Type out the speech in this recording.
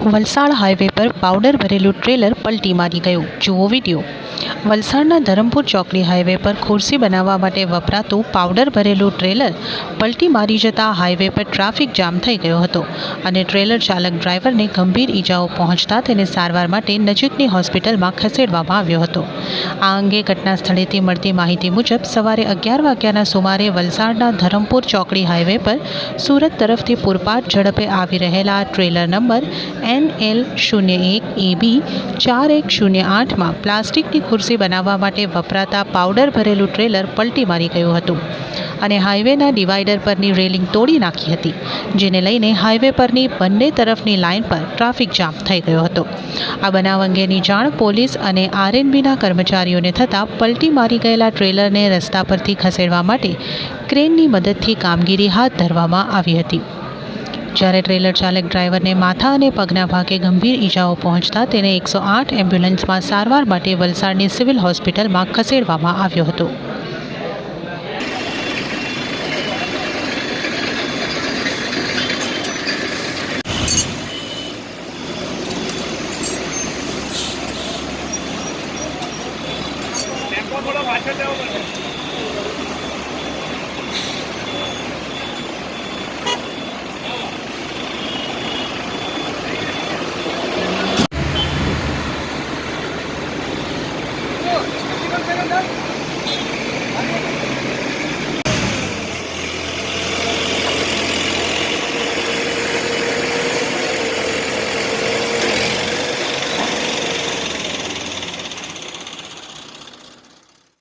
Valsad highway પર powder ભરેલું trailer પલટી મારી ગયું. જુઓ વિડીયો. વલસાડના ધરમપુર ચોકડી હાઈવે પર ખુરશી બનાવવા માટે વપરાતું પાવડર ભરેલું ટ્રેલર પલટી મારી જતાં હાઈવે પર ટ્રાફિક જામ થઈ ગયો હતો અને ટ્રેલર ચાલક ડ્રાઈવરને ગંભીર ઈજાઓ પહોંચતા તેને સારવાર માટે નજીકની હોસ્પિટલમાં ખસેડવામાં આવ્યો હતો. આ અંગે ઘટના સ્થળેથી મળતી માહિતી મુજબ સવારે 11 વાગ્યાના સુમારે વલસાડના ધરમપુર ચોકડી હાઈવે પર સુરત તરફથી પૂરપાટ ઝડપે આવી રહેલા ટ્રેલર નંબર NL01AB 4108માં પ્લાસ્ટિકની ખુરશી બનાવવા માટે વપરાતા પાવડર ભરેલું ટ્રેલર પલટી મારી ગયું હતું અને હાઈવેના ડિવાઈડર પરની રેલિંગ તોડી નાખી હતી, જેને લઈને હાઈવે પરની બંને તરફની લાઇન પર ટ્રાફિક જામ થઈ ગયો હતો. આ બનાવ અંગેની જાણ પોલીસ અને RNBના કર્મચારીઓને થતાં પલટી મારી ગયેલા ટ્રેલરને રસ્તા પરથી ખસેડવા માટે ક્રેનની મદદથી કામગીરી હાથ ધરવામાં આવી હતી. જ્યારે ટ્રેલર ચાલક ડ્રાઈવરને માથા અને પગના ભાગે ગંભીર ઈજાઓ પહોંચતા તેને 108 એમ્બ્યુલન્સમાં સારવાર માટે વલસાડની સિવિલ હોસ્પિટલમાં ખસેડવામાં આવ્યો હતો.